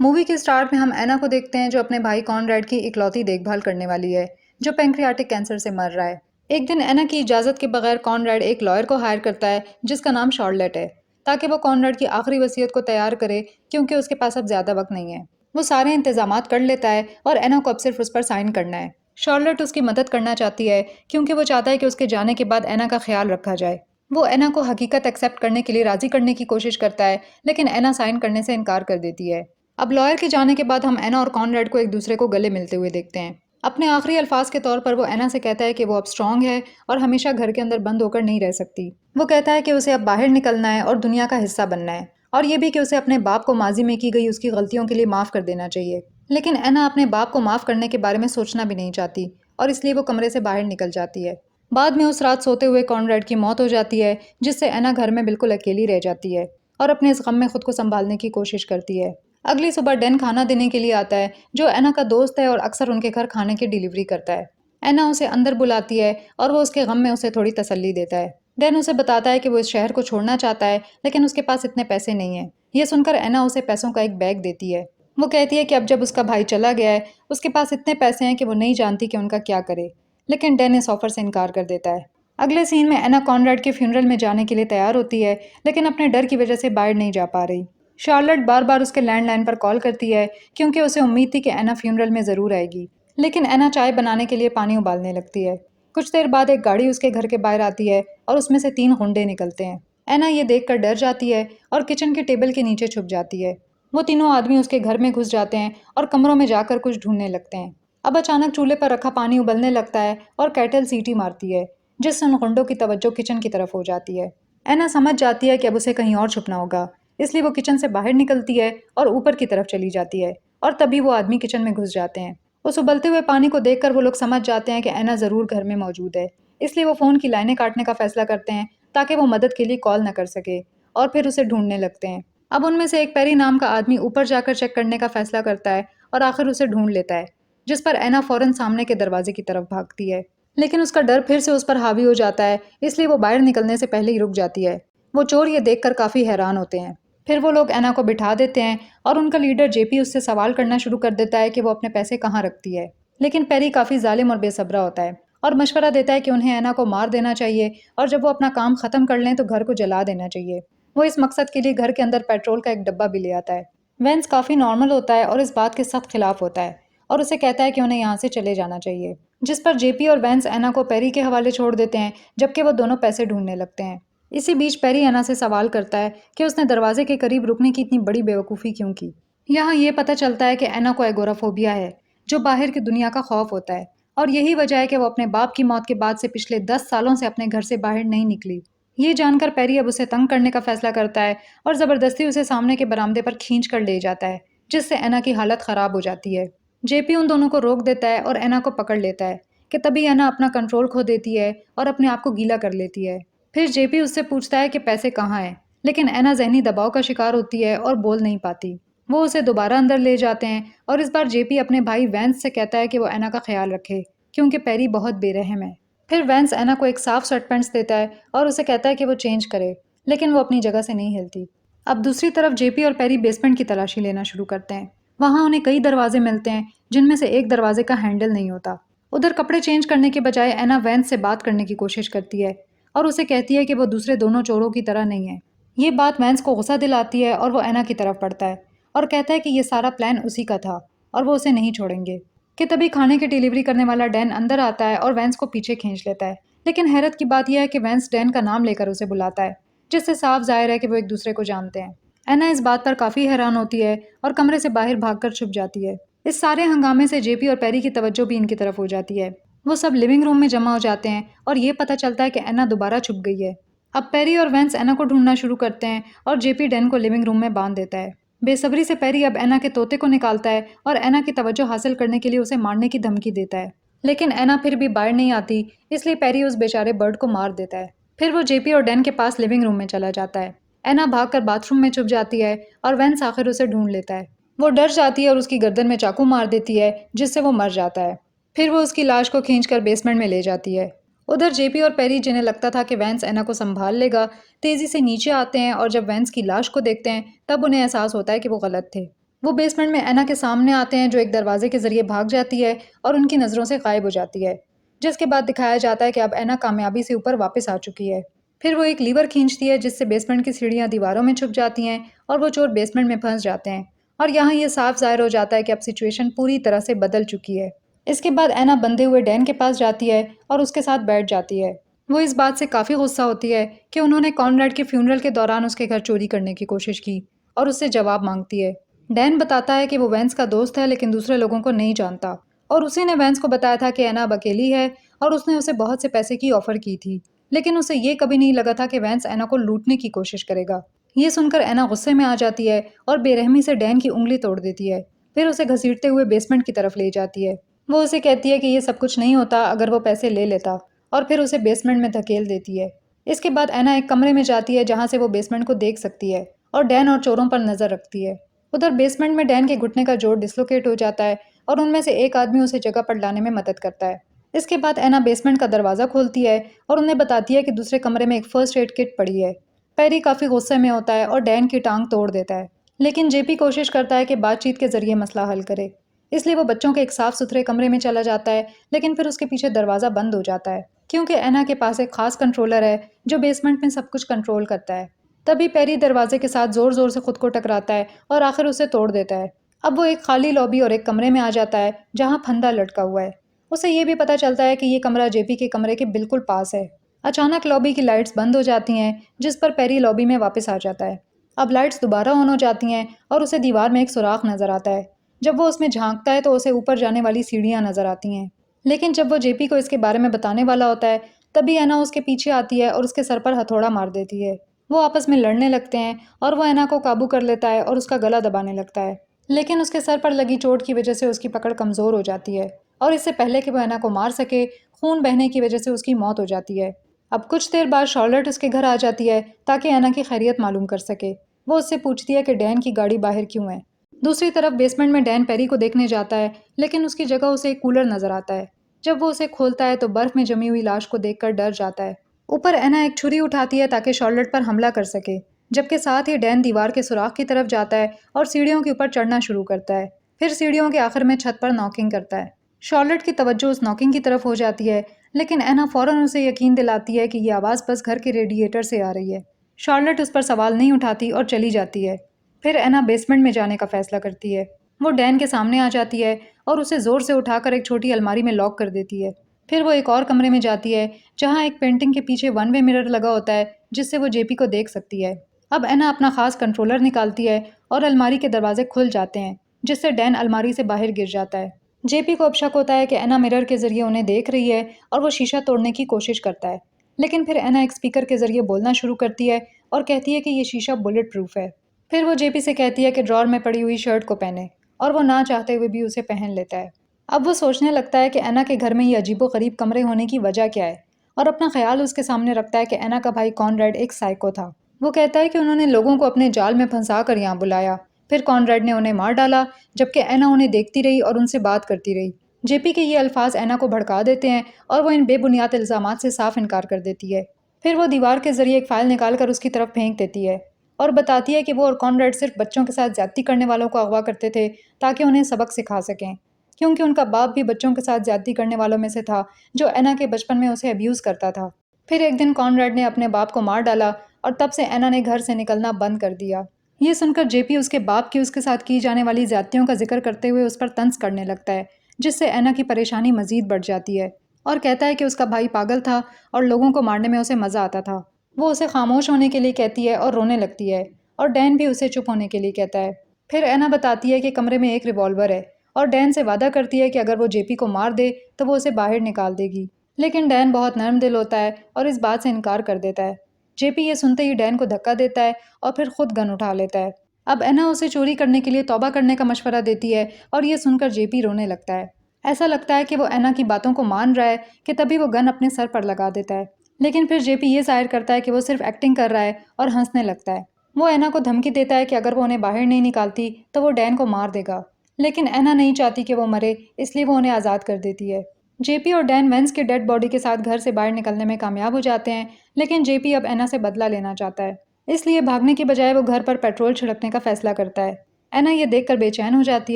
Movie के start में हम एना को देखते हैं जो अपने भाई कॉनरेड की इकलौती देखभाल करने वाली है जो पैंक्रियाटिक कैंसर से मर रहा है। एक दिन एना की इजाज़त के बगैर कॉनरेड एक लॉयर को हायर करता है जिसका नाम शार्लेट है, ताकि वो कॉनरेड की आखिरी वसीयत को तैयार करे, क्योंकि उसके पास अब ज़्यादा वक्त नहीं है। वो सारे इंतजामात कर लेता है और एना को अब सिर्फ उस पर साइन करना है। शार्लेट उसकी मदद करना चाहती है क्योंकि वो चाहता है कि उसके जाने के बाद एना का ख्याल रखा जाए। वो एना को हकीकत एक्सेप्ट करने के लिए राज़ी करने की कोशिश करता है, लेकिन एना साइन करने से इनकार कर देती है। अब लॉयर के जाने के बाद हम एना और कॉनरेड को एक दूसरे को गले मिलते हुए देखते हैं। अपने आखिरी अल्फाज के तौर पर वो एना से कहता है कि वो अब स्ट्रांग है और हमेशा घर के अंदर बंद होकर नहीं रह सकती। वो कहता है कि उसे अब बाहर निकलना है और दुनिया का हिस्सा बनना है, और ये भी कि उसे अपने बाप को माजी में की गई उसकी गलतियों के लिए माफ़ कर देना चाहिए। लेकिन एना अपने बाप को माफ़ करने के बारे में सोचना भी नहीं चाहती, और इसलिए वो कमरे से बाहर निकल जाती है। बाद में उस रात सोते हुए कॉनरेड की मौत हो जाती है, जिससे एना घर में बिल्कुल अकेली रह जाती है और अपने इस गम में खुद को संभालने की कोशिश करती है। अगली सुबह डैन खाना देने के लिए आता है, जो एना का दोस्त है और अक्सर उनके घर खाने की डिलीवरी करता है। एना उसे अंदर बुलाती है और वो उसके गम में उसे थोड़ी तसल्ली देता है। डैन उसे बताता है कि वो इस शहर को छोड़ना चाहता है, लेकिन उसके पास इतने पैसे नहीं हैं। ये सुनकर एना उसे पैसों का एक बैग देती है। वो कहती है कि अब जब उसका भाई चला गया है, उसके पास इतने पैसे हैं कि वो नहीं जानती कि उनका क्या करे। लेकिन डैन इस ऑफर से इनकार कर देता है। अगले सीन में एना कॉनरेड के फ्यूनरल में जाने के लिए तैयार होती है, लेकिन अपने डर की वजह से बाहर नहीं जा पा रही। शार्लेट बार बार उसके लैंडलाइन पर कॉल करती है, क्योंकि उसे उम्मीद थी कि एना फ्यूनरल में ज़रूर आएगी। लेकिन एना चाय बनाने के लिए पानी उबालने लगती है। कुछ देर बाद एक गाड़ी उसके घर के बाहर आती है और उसमें से 3 गुंडे निकलते हैं। एना ये देखकर डर जाती है और किचन के टेबल के नीचे छुप जाती है। वो तीनों आदमी उसके घर में घुस जाते हैं और कमरों में जाकर कुछ ढूंढने लगते हैं। अब अचानक चूल्हे पर रखा पानी उबलने लगता है और केटल सीटी मारती है, जिससे उन गुंडों की तवज्जो किचन की तरफ हो जाती है। एना समझ जाती है कि अब उसे कहीं और छुपना होगा, इसलिए वो किचन से बाहर निकलती है और ऊपर की तरफ चली जाती है, और तभी वो आदमी किचन में घुस जाते हैं। उस उबलते हुए पानी को देखकर वो लोग समझ जाते हैं कि एना ज़रूर घर में मौजूद है, इसलिए वो फ़ोन की लाइनें काटने का फैसला करते हैं ताकि वो मदद के लिए कॉल न कर सके, और फिर उसे ढूंढने लगते हैं। अब उनमें से एक पेरी नाम का आदमी ऊपर जाकर चेक करने का फैसला करता है और आखिर उसे ढूंढ लेता है, जिस पर एना फ़ौरन सामने के दरवाजे की तरफ भागती है। लेकिन उसका डर फिर से उस पर हावी हो जाता है, इसलिए वो बाहर निकलने से पहले ही रुक जाती है। वो चोर ये देखकर काफ़ी हैरान होते हैं। फिर वो लोग एना को बिठा देते हैं और उनका लीडर जेपी उससे सवाल करना शुरू कर देता है कि वो अपने पैसे कहाँ रखती है। लेकिन पेरी काफ़ी जालिम और बेसब्रा होता है और मशवरा देता है कि उन्हें एना को मार देना चाहिए, और जब वो अपना काम ख़त्म कर लें तो घर को जला देना चाहिए। वो इस मकसद के लिए घर के अंदर पेट्रोल का एक डब्बा भी ले आता है। वेंस काफ़ी नॉर्मल होता है और इस बात के सख्त खिलाफ होता है, और उसे कहता है कि उन्हें यहाँ से चले जाना चाहिए, जिस पर जेपी और वेंस एना को पेरी के हवाले छोड़ देते हैं, जबकि वो दोनों पैसे ढूंढने लगते हैं। इसी बीच पेरी एना से सवाल करता है कि उसने दरवाजे के करीब रुकने की इतनी बड़ी बेवकूफ़ी क्यों की। यहाँ ये पता चलता है कि एना को एगोराफोबिया है, जो बाहर की दुनिया का खौफ होता है, और यही वजह है कि वो अपने बाप की मौत के बाद से पिछले 10 सालों से अपने घर से बाहर नहीं निकली। ये जानकर पेरी अब उसे तंग करने का फैसला करता है और ज़बरदस्ती उसे सामने के बरामदे पर खींच कर ले जाता है, जिससे एना की हालत ख़राब हो जाती है। जेपी उन दोनों को रोक देता है और एना को पकड़ लेता है, कि तभी एना अपना कंट्रोल खो देती है और अपने आप को गीला कर लेती है। फिर जेपी उससे पूछता है कि पैसे कहाँ हैं, लेकिन एना ज़हनी दबाव का शिकार होती है और बोल नहीं पाती। वो उसे दोबारा अंदर ले जाते हैं और इस बार जेपी अपने भाई वैंस से कहता है कि वो एना का ख्याल रखे, क्योंकि पेरी बहुत बेरहम है। फिर वैंस एना को एक साफ शर्ट पैंट्स देता है और उसे कहता है कि वो चेंज करे, लेकिन वो अपनी जगह से नहीं हिलती। अब दूसरी तरफ जेपी और पेरी बेसमेंट की तलाशी लेना शुरू करते हैं। वहाँ उन्हें कई दरवाजे मिलते हैं, जिनमें से एक दरवाजे का हैंडल नहीं होता। उधर कपड़े चेंज करने के बजाय एना वैंस से बात करने की कोशिश करती है और उसे कहती है कि वो दूसरे दोनों चोरों की तरह नहीं है। ये बात वैंस को गुस्सा दिलाती है और वो एना की तरफ बढ़ता है और कहता है कि ये सारा प्लान उसी का था और वो उसे नहीं छोड़ेंगे। कि तभी खाने की डिलीवरी करने वाला डैन अंदर आता है और वैंस को पीछे खींच लेता है। लेकिन हैरत की बात यह है कि वैंस डैन का नाम लेकर उसे बुलाता है, जिससे साफ जाहिर है कि वो एक दूसरे को जानते हैं। एना इस बात पर काफ़ी हैरान होती है और कमरे से बाहर भागकर छुप जाती है। इस सारे हंगामे से जेपी और पेरी की तवज्जो भी इनकी तरफ हो जाती है। वो सब लिविंग रूम में जमा हो जाते हैं और ये पता चलता है कि एना दोबारा छुप गई है। अब पेरी और वेंस एना को ढूंढना शुरू करते हैं और जेपी डैन को लिविंग रूम में बांध देता है। बेसब्री से पेरी अब एना के तोते को निकालता है और एना की तवज्जो हासिल करने के लिए उसे मारने की धमकी देता है। लेकिन एना फिर भी बाहर नहीं आती, इसलिए पेरी उस बेचारे बर्ड को मार देता है। फिर वो जेपी और डैन के पास लिविंग रूम में चला जाता है। एना भागकर बाथरूम में छुप जाती है और वेंस आखिर उसे ढूंढ लेता है। वो डर जाती है और उसकी गर्दन में चाकू मार देती है, जिससे वो मर जाता है। फिर वो उसकी लाश को खींचकर बेसमेंट में ले जाती है। उधर जेपी और पेरी, जिन्हें लगता था कि वैंस एना को संभाल लेगा, तेजी से नीचे आते हैं और जब वैंस की लाश को देखते हैं तब उन्हें एहसास होता है कि वो गलत थे। वो बेसमेंट में एना के सामने आते हैं, जो एक दरवाजे के जरिए भाग जाती है और उनकी नज़रों से गायब हो जाती है, जिसके बाद दिखाया जाता है कि अब एना कामयाबी से ऊपर वापस आ चुकी है। फिर वो एक लीवर खींचती है, जिससे बेसमेंट की सीढ़ियाँ दीवारों में छुप जाती हैं और वो चोर बेसमेंट में फंस जाते हैं। और यहाँ ये साफ ज़ाहिर हो जाता है कि अब सिचुएशन पूरी तरह से बदल चुकी है। इसके बाद एना बंधे हुए डैन के पास जाती है और उसके साथ बैठ जाती है। वो इस बात से काफ़ी गुस्सा होती है कि उन्होंने कॉनरेड के फ्यूनरल के दौरान उसके घर चोरी करने की कोशिश की, और उससे जवाब मांगती है। डैन बताता है कि वो वेंस का दोस्त है, लेकिन दूसरे लोगों को नहीं जानता, और उसी ने वेंस को बताया था कि एना अब अकेली है और उसने उसे बहुत से पैसे की ऑफर की थी। लेकिन उसे ये कभी नहीं लगा था कि वेंस एना को लूटने की कोशिश करेगा। ये सुनकर एना गुस्से में आ जाती है और बेरहमी से डैन की उंगली तोड़ देती है। फिर उसे घसीटते हुए बेसमेंट की तरफ ले जाती है। वो उसे कहती है कि ये सब कुछ नहीं होता अगर वो पैसे ले लेता, और फिर उसे बेसमेंट में धकेल देती है। इसके बाद एना एक कमरे में जाती है जहाँ से वो बेसमेंट को देख सकती है और डैन और चोरों पर नज़र रखती है। उधर बेसमेंट में डैन के घुटने का जोड़ डिसलोकेट हो जाता है और उनमें से एक आदमी उसे जगह पर लाने में मदद करता है। इसके बाद एना बेसमेंट का दरवाज़ा खोलती है और उन्हें बताती है कि दूसरे कमरे में एक फर्स्ट एड किट पड़ी है। पैरी काफ़ी गुस्से में होता है और डैन की टांग तोड़ देता है, लेकिन जेपी कोशिश करता है कि बातचीत के जरिए मसला हल करे। इसलिए वो बच्चों के एक साफ सुथरे कमरे में चला जाता है, लेकिन फिर उसके पीछे दरवाज़ा बंद हो जाता है, क्योंकि एना के पास एक खास कंट्रोलर है जो बेसमेंट में सब कुछ कंट्रोल करता है। तभी पैरी दरवाजे के साथ ज़ोर ज़ोर से खुद को टकराता है और आखिर उसे तोड़ देता है। अब वो एक खाली लॉबी और एक कमरे में आ जाता है जहाँ फंदा लटका हुआ है। उसे ये भी पता चलता है कि ये कमरा जेपी के कमरे के बिल्कुल पास है। अचानक लॉबी की लाइट्स बंद हो जाती हैं, जिस पर पैरी लॉबी में वापस आ जाता है। अब लाइट्स दोबारा ऑन हो जाती हैं और उसे दीवार में एक सुराख नज़र आता है। जब वो उसमें झांकता है तो उसे ऊपर जाने वाली सीढ़ियाँ नज़र आती हैं। लेकिन जब वो जेपी को इसके बारे में बताने वाला होता है, तभी एना उसके पीछे आती है और उसके सर पर हथौड़ा मार देती है। वो आपस में लड़ने लगते हैं और वो एना को काबू कर लेता है और उसका गला दबाने लगता है। लेकिन उसके सर पर लगी चोट की वजह से उसकी पकड़ कमज़ोर हो जाती है, और इससे पहले कि वो एना को मार सके, खून बहने की वजह से उसकी मौत हो जाती है। अब कुछ देर बाद शार्लेट उसके घर आ जाती है ताकि एना की खैरियत मालूम कर सके। वो उससे पूछती है कि डैन की गाड़ी बाहर क्यों है। दूसरी तरफ बेसमेंट में डैन पेरी को देखने जाता है, लेकिन उसकी जगह उसे एक कूलर नज़र आता है। जब वो उसे खोलता है तो बर्फ़ में जमी हुई लाश को देखकर डर जाता है। ऊपर एना एक छुरी उठाती है ताकि शार्लेट पर हमला कर सके, जबकि साथ ही डैन दीवार के सुराख की तरफ जाता है और सीढ़ियों के ऊपर चढ़ना शुरू करता है। फिर सीढ़ियों के आखिर में छत पर नॉकिंग करता है। शार्लेट की तवज्जो उस नॉकिंग की तरफ हो जाती है, लेकिन एना फ़ौरन उसे यकीन दिलाती है कि ये आवाज़ बस घर के रेडिएटर से आ रही है। शार्लेट उस पर सवाल नहीं उठाती और चली जाती है। फिर एना बेसमेंट में जाने का फ़ैसला करती है। वो डैन के सामने आ जाती है और उसे ज़ोर से उठाकर एक छोटी अलमारी में लॉक कर देती है। फिर वो एक और कमरे में जाती है जहाँ एक पेंटिंग के पीछे वन वे मिरर लगा होता है, जिससे वो जेपी को देख सकती है। अब एना अपना खास कंट्रोलर निकालती है और अलमारी के दरवाजे खुल जाते हैं, जिससे डैन अलमारी से बाहर गिर जाता है। जेपी को अब शक होता है कि एना मिरर के जरिए उन्हें देख रही है और वो शीशा तोड़ने की कोशिश करता है। लेकिन फिर एना एक स्पीकर के जरिए बोलना शुरू करती है और कहती है कि ये शीशा बुलेट प्रूफ है। फिर वो जेपी से कहती है कि ड्रॉर में पड़ी हुई शर्ट को पहने, और वो ना चाहते हुए भी उसे पहन लेता है। अब वो सोचने लगता है कि एना के घर में ये अजीबो-गरीब कमरे होने की वजह क्या है, और अपना ख्याल उसके सामने रखता है कि एना का भाई कॉनरेड एक साइको था। वो कहता है कि उन्होंने लोगों को अपने जाल में फंसा कर यहाँ बुलाया, फिर कॉनरेड ने उन्हें मार डाला, जबकि एना उन्हें देखती रही और उनसे बात करती रही। जेपी के ये अल्फाज एना को भड़का देते हैं और वो इन बेबुनियाद इल्ज़ामात से साफ इनकार कर देती है। फिर वो दीवार के जरिए एक फ़ाइल निकाल कर उसकी तरफ फेंक देती है और बताती है कि वो और कॉनरेड सिर्फ बच्चों के साथ ज़्यादती करने वालों को अगवा करते थे ताकि उन्हें सबक सिखा सकें, क्योंकि उनका बाप भी बच्चों के साथ ज़्यादती करने वालों में से था जो एना के बचपन में उसे अब्यूज़ करता था। फिर एक दिन कॉनरेड ने अपने बाप को मार डाला और तब से एना ने घर से निकलना बंद कर दिया। ये सुनकर जेपी उसके बाप की उसके साथ की जाने वाली ज़्यादतियों का जिक्र करते हुए उस पर तंज करने लगता है, जिससे एना की परेशानी मज़ीद बढ़ जाती है, और कहता है कि उसका भाई पागल था और लोगों को मारने में उसे मज़ा आता था। वो उसे खामोश होने के लिए कहती है और रोने लगती है, और डैन भी उसे चुप होने के लिए कहता है। फिर एना बताती है कि कमरे में एक रिवॉल्वर है और डैन से वादा करती है कि अगर वो जेपी को मार दे तो वो उसे बाहर निकाल देगी। लेकिन डैन बहुत नरम दिल होता है और इस बात से इनकार कर देता है। जेपी ये सुनते ही डैन को धक्का देता है और फिर खुद गन उठा लेता है। अब एना उसे चोरी करने के लिए तौबा करने का मशवरा देती है और ये सुनकर जेपी रोने लगता है। ऐसा लगता है कि वो एना की बातों को मान रहा है कि तभी वो गन अपने सर पर लगा देता है। लेकिन फिर जेपी ये जाहिर करता है कि वो सिर्फ एक्टिंग कर रहा है और हंसने लगता है। वो एना को धमकी देता है कि अगर वो उन्हें बाहर नहीं निकालती तो वो डैन को मार देगा। लेकिन एना नहीं चाहती कि वो मरे, इसलिए वो उन्हें आज़ाद कर देती है। जेपी और डैन वेंस के डेड बॉडी के साथ घर से बाहर निकलने में कामयाब हो जाते हैं, लेकिन जेपी अब एना से बदला लेना चाहता है। इसलिए भागने की बजाय वो घर पर पेट्रोल छिड़कने का फैसला करता है। एना ये देखकर बेचैन हो जाती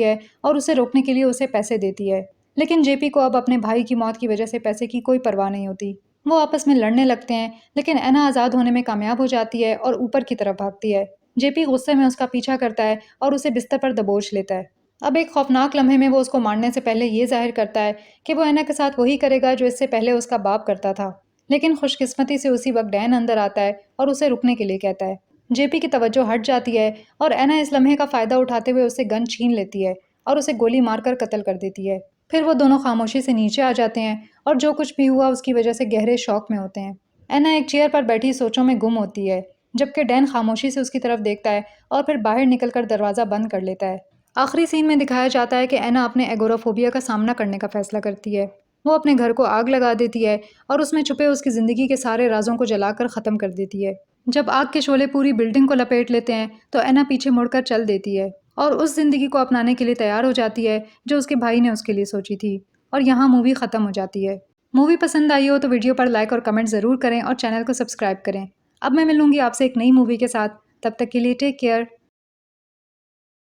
है और उसे रोकने के लिए उसे पैसे देती है। लेकिन जेपी को अब अपने भाई की मौत की वजह से पैसे की कोई परवाह नहीं होती। वो आपस में लड़ने लगते हैं, लेकिन एना आज़ाद होने में कामयाब हो जाती है और ऊपर की तरफ भागती है। जेपी गुस्से में उसका पीछा करता है और उसे बिस्तर पर दबोच लेता है। अब एक खौफनाक लम्हे में वो उसको मारने से पहले ये जाहिर करता है कि वो एना के साथ वही करेगा जो इससे पहले उसका बाप करता था। लेकिन खुशकिस्मती से उसी वक्त डैन अंदर आता है और उसे रुकने के लिए कहता है। जेपी की तवज्जो हट जाती है और एना इस लम्हे का फ़ायदा उठाते हुए उससे गन छीन लेती है और उसे गोली मारकर कत्ल कर देती है। फिर वो दोनों खामोशी से नीचे आ जाते हैं और जो कुछ भी हुआ उसकी वजह से गहरे शौक में होते हैं। एना एक चेयर पर बैठी सोचों में गुम होती है, जबकि डैन खामोशी से उसकी तरफ देखता है और फिर बाहर निकलकर दरवाज़ा बंद कर लेता है। आखिरी सीन में दिखाया जाता है कि एना अपने एगोराफोबिया का सामना करने का फैसला करती है। वो अपने घर को आग लगा देती है और उसमें छुपे उसकी ज़िंदगी के सारे राजों को जलाकर ख़त्म कर देती है। जब आग के शोले पूरी बिल्डिंग को लपेट लेते हैं तो एना पीछे मुड़कर चल देती है और उस ज़िंदगी को अपनाने के लिए तैयार हो जाती है जो उसके भाई ने उसके लिए सोची थी। और यहाँ मूवी ख़त्म हो जाती है। मूवी पसंद आई हो तो वीडियो पर लाइक और कमेंट ज़रूर करें और चैनल को सब्सक्राइब करें। अब मैं मिलूंगी आपसे एक नई मूवी के साथ। तब तक के लिए टेक केयर।